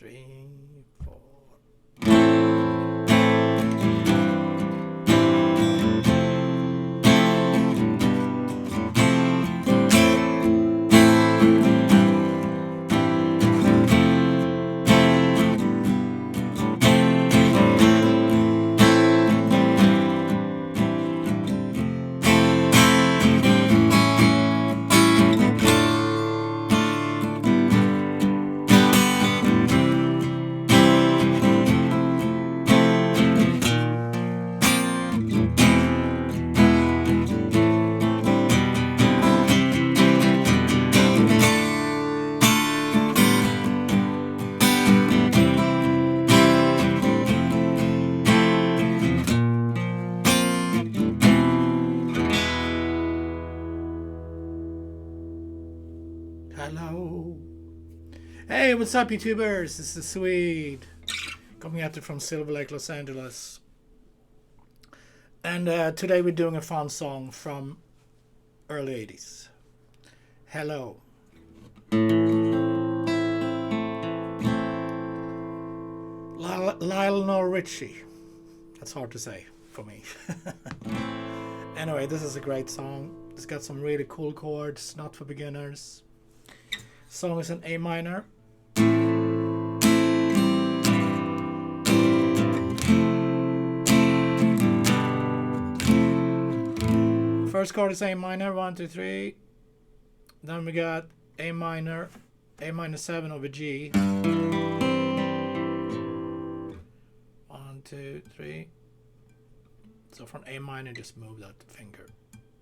3, 4. Hello. Hey, what's up, YouTubers? This is Swede coming at you from Silver Lake, Los Angeles. And today we're doing a fun song from early 80s. Hello. Lionel Richie. That's hard to say for me. Anyway, this is a great song. It's got some really cool chords, not for beginners. Song is in A minor. First chord is A minor, 1, 2, 3. Then we got A minor, A minor 7 over G. 1, 2, 3. So from A minor, just move that finger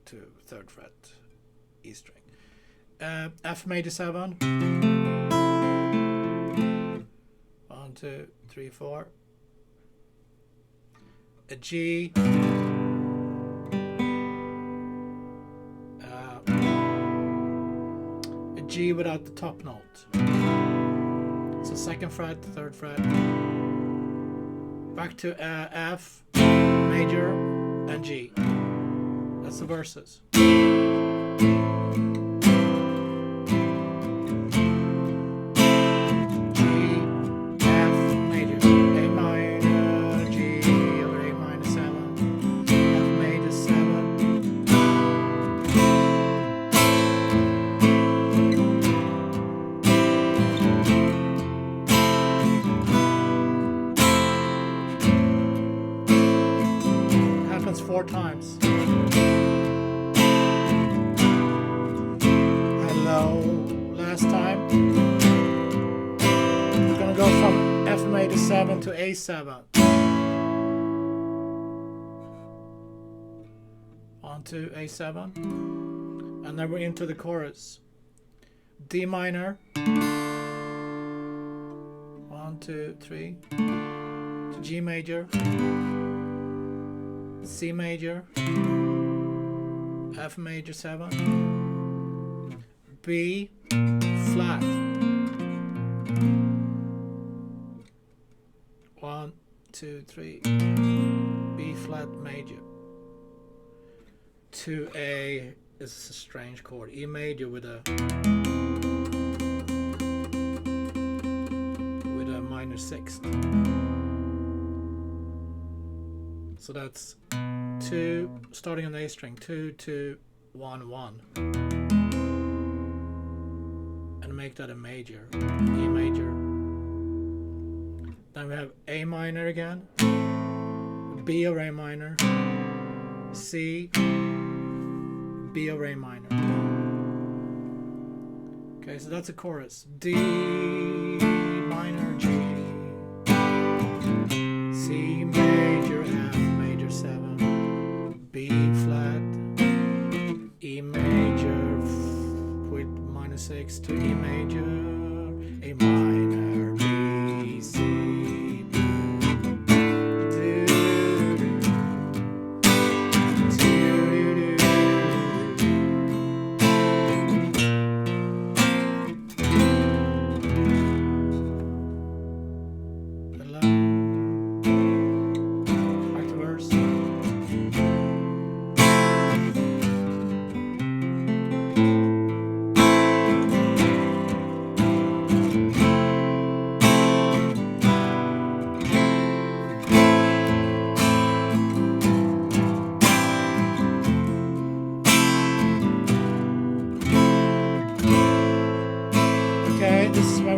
to 3rd fret, E string. F major 7. 1, 2, 3, 4. A G. A G without the top note. So 2nd fret, 3rd fret. Back to F major and G. That's the verses. Happens 4 times. Hello. Last time. We're gonna go from F major 7 to A7. 1 to A7. And then we're into the chorus. D minor. 1, 2, 3. To G major. C major, F major 7, B flat, 1, 2, 3, B flat major, to A. This is a strange chord, E major with a minor 6th. So that's 2, starting on the A string, 2, 2, 1, 1. And make that a major, E major. Then we have A minor again, B or A minor, C, B or A minor. Okay, so that's a chorus. D minor, G, C major, F major 7, B flat, E major with minor 6 to E major, A minor, B, C,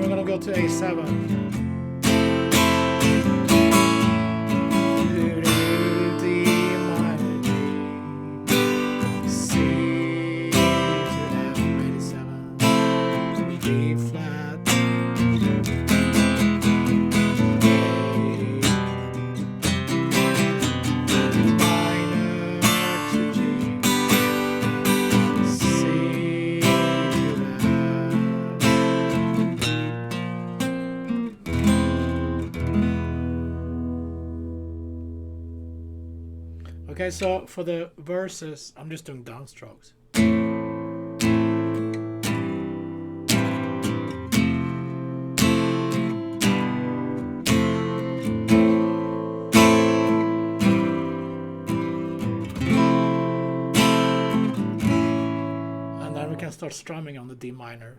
we're gonna go to A7. Okay, so for the verses, I'm just doing downstrokes. And then we can start strumming on the D minor.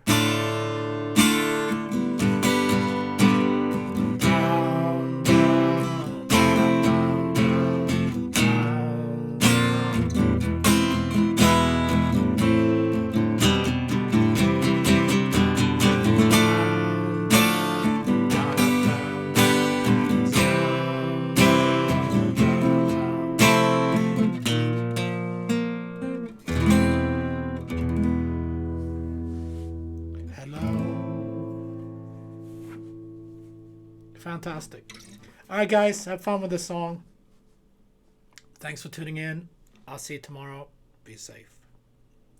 Fantastic. Alright guys, have fun with the song. Thanks for tuning in. I'll see you tomorrow. Be safe.